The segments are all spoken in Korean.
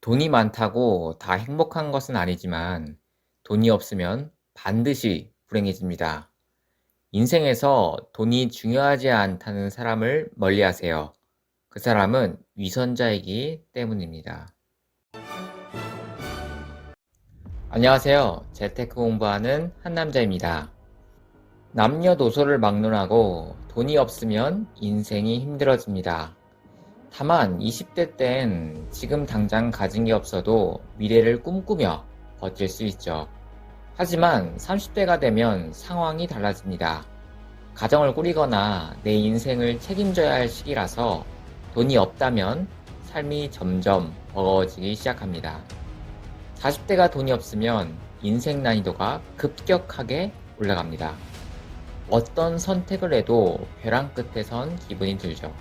돈이 많다고 다 행복한 것은 아니지만 돈이 없으면 반드시 불행해집니다. 인생에서 돈이 중요하지 않다는 사람을 멀리하세요. 그 사람은 위선자이기 때문입니다. 안녕하세요. 재테크 공부하는 한남자입니다. 남녀노소를 막론하고 돈이 없으면 인생이 힘들어집니다. 다만 20대 땐 지금 당장 가진 게 없어도 미래를 꿈꾸며 버틸 수 있죠. 하지만 30대가 되면 상황이 달라집니다. 가정을 꾸리거나 내 인생을 책임져야 할 시기라서 돈이 없다면 삶이 점점 버거워지기 시작합니다. 40대가 돈이 없으면 인생 난이도가 급격하게 올라갑니다. 어떤 선택을 해도 벼랑 끝에 선 기분이 들죠.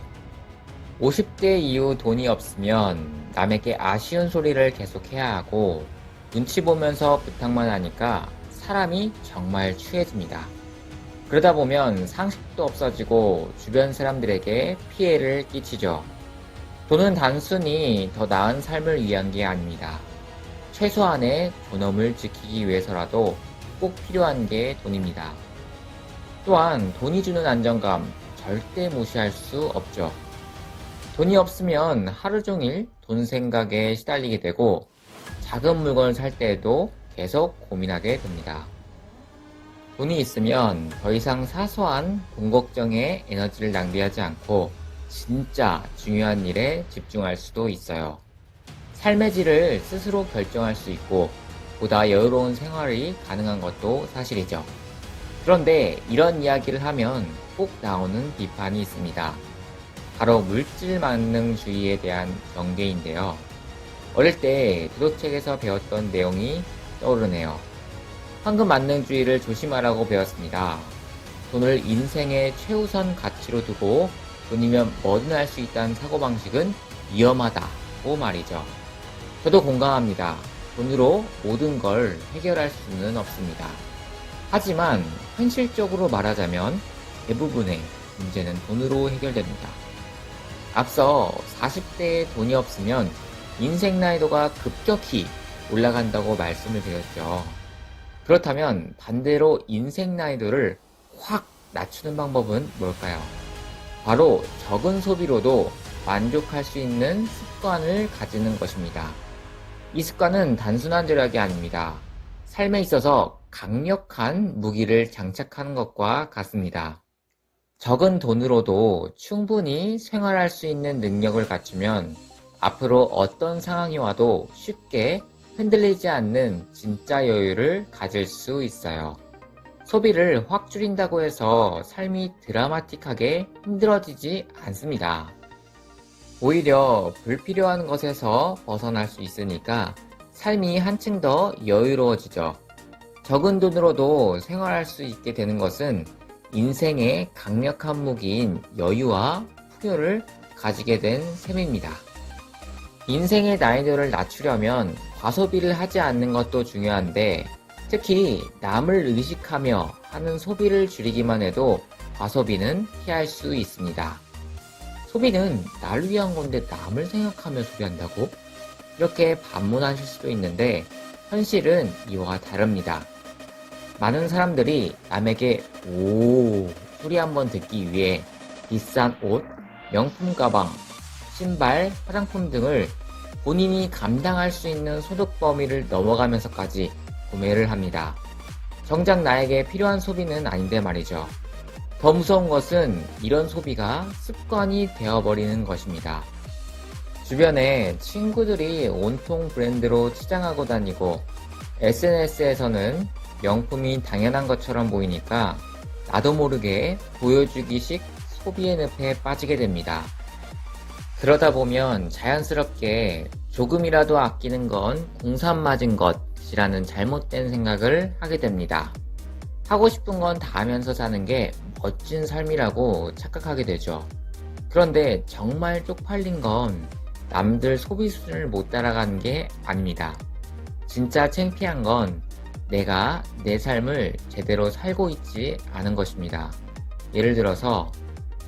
50대 이후 돈이 없으면 남에게 아쉬운 소리를 계속 해야 하고 눈치 보면서 부탁만 하니까 사람이 정말 추해집니다. 그러다 보면 상식도 없어지고 주변 사람들에게 피해를 끼치죠. 돈은 단순히 더 나은 삶을 위한 게 아닙니다. 최소한의 존엄을 지키기 위해서라도 꼭 필요한 게 돈입니다. 또한 돈이 주는 안정감 절대 무시할 수 없죠. 돈이 없으면 하루 종일 돈 생각에 시달리게 되고 작은 물건을 살 때에도 계속 고민하게 됩니다. 돈이 있으면 더 이상 사소한 돈 걱정에 에너지를 낭비하지 않고 진짜 중요한 일에 집중할 수도 있어요. 삶의 질을 스스로 결정할 수 있고 보다 여유로운 생활이 가능한 것도 사실이죠. 그런데 이런 이야기를 하면 꼭 나오는 비판이 있습니다. 바로 물질 만능주의에 대한 경계인데요. 어릴 때 도덕책에서 배웠던 내용이 떠오르네요. 황금 만능주의를 조심하라고 배웠습니다. 돈을 인생의 최우선 가치로 두고 돈이면 뭐든 할 수 있다는 사고방식은 위험하다고 말이죠. 저도 공감합니다. 돈으로 모든 걸 해결할 수는 없습니다. 하지만 현실적으로 말하자면 대부분의 문제는 돈으로 해결됩니다. 앞서 40대에 돈이 없으면 인생 난이도가 급격히 올라간다고 말씀을 드렸죠. 그렇다면 반대로 인생 난이도를 확 낮추는 방법은 뭘까요? 바로 적은 소비로도 만족할 수 있는 습관을 가지는 것입니다. 이 습관은 단순한 절약이 아닙니다. 삶에 있어서 강력한 무기를 장착하는 것과 같습니다. 적은 돈으로도 충분히 생활할 수 있는 능력을 갖추면 앞으로 어떤 상황이 와도 쉽게 흔들리지 않는 진짜 여유를 가질 수 있어요. 소비를 확 줄인다고 해서 삶이 드라마틱하게 힘들어지지 않습니다. 오히려 불필요한 것에서 벗어날 수 있으니까 삶이 한층 더 여유로워지죠. 적은 돈으로도 생활할 수 있게 되는 것은 인생의 강력한 무기인 여유와 풍요를 가지게 된 셈입니다. 인생의 난이도를 낮추려면 과소비를 하지 않는 것도 중요한데 특히 남을 의식하며 하는 소비를 줄이기만 해도 과소비는 피할 수 있습니다. 소비는 나를 위한 건데 남을 생각하며 소비한다고? 이렇게 반문하실 수도 있는데 현실은 이와 다릅니다. 많은 사람들이 남에게 오 소리 한번 듣기 위해 비싼 옷, 명품 가방, 신발, 화장품 등을 본인이 감당할 수 있는 소득 범위를 넘어가면서까지 구매를 합니다. 정작 나에게 필요한 소비는 아닌데 말이죠. 더 무서운 것은 이런 소비가 습관이 되어버리는 것입니다. 주변에 친구들이 온통 브랜드로 치장하고 다니고 SNS에서는 명품이 당연한 것처럼 보이니까 나도 모르게 보여주기식 소비의 늪에 빠지게 됩니다. 그러다 보면 자연스럽게 조금이라도 아끼는 건 공산 맞은 것이라는 잘못된 생각을 하게 됩니다. 하고 싶은 건 다 하면서 사는 게 멋진 삶이라고 착각하게 되죠. 그런데 정말 쪽팔린 건 남들 소비 수준을 못 따라가는 게 아닙니다. 진짜 창피한 건 내가 내 삶을 제대로 살고 있지 않은 것입니다. 예를 들어서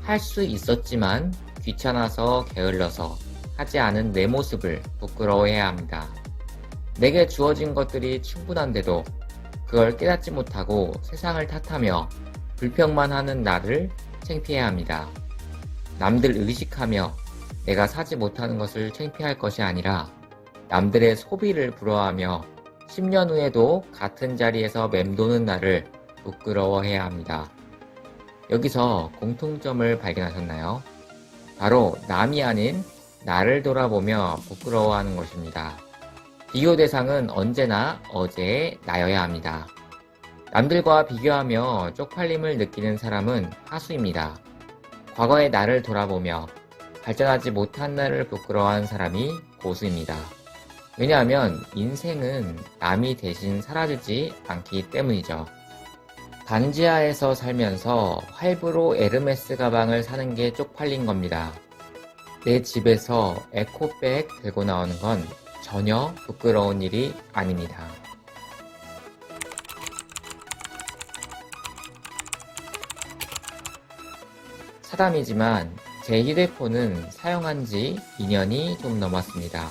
할 수 있었지만 귀찮아서 게을러서 하지 않은 내 모습을 부끄러워해야 합니다. 내게 주어진 것들이 충분한데도 그걸 깨닫지 못하고 세상을 탓하며 불평만 하는 나를 창피해야 합니다. 남들 의식하며 내가 사지 못하는 것을 창피할 것이 아니라 남들의 소비를 부러워하며 10년 후에도 같은 자리에서 맴도는 나를 부끄러워해야 합니다. 여기서 공통점을 발견하셨나요? 바로 남이 아닌 나를 돌아보며 부끄러워하는 것입니다. 비교 대상은 언제나 어제의 나여야 합니다. 남들과 비교하며 쪽팔림을 느끼는 사람은 하수입니다. 과거의 나를 돌아보며 발전하지 못한 나를 부끄러워하는 사람이 고수입니다. 왜냐하면 인생은 남이 대신 살아주지 않기 때문이죠. 반지하에서 살면서 할부로 에르메스 가방을 사는 게 쪽팔린 겁니다. 내 집에서 에코백 들고 나오는 건 전혀 부끄러운 일이 아닙니다. 사담이지만 제 휴대폰은 사용한 지 2년이 좀 넘었습니다.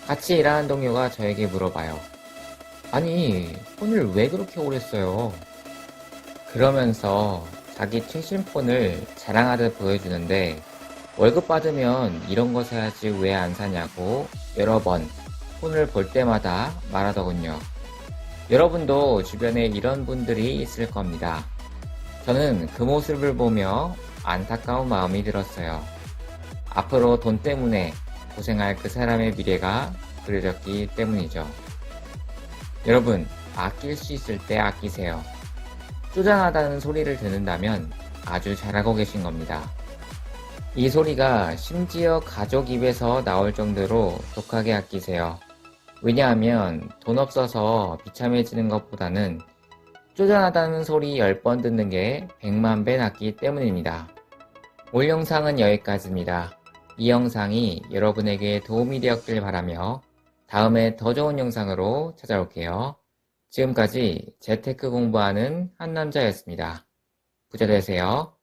같이 일하는 동료가 저에게 물어봐요. 아니, 폰을 왜 그렇게 오래 써요? 그러면서 자기 최신 폰을 자랑하듯 보여주는데 월급 받으면 이런 거 사야지 왜 안 사냐고 여러 번 폰을 볼 때마다 말하더군요. 여러분도 주변에 이런 분들이 있을 겁니다. 저는 그 모습을 보며 안타까운 마음이 들었어요. 앞으로 돈 때문에 고생할 그 사람의 미래가 그려졌기 때문이죠. 여러분, 아낄 수 있을 때 아끼세요. 쪼잔하다는 소리를 듣는다면 아주 잘하고 계신 겁니다. 이 소리가 심지어 가족 입에서 나올 정도로 독하게 아끼세요. 왜냐하면 돈 없어서 비참해지는 것보다는 쪼잔하다는 소리 10번 듣는 게 100만 배 낫기 때문입니다. 올 영상은 여기까지입니다. 이 영상이 여러분에게 도움이 되었길 바라며 다음에 더 좋은 영상으로 찾아올게요. 지금까지 재테크 공부하는 한남자였습니다. 부자 되세요.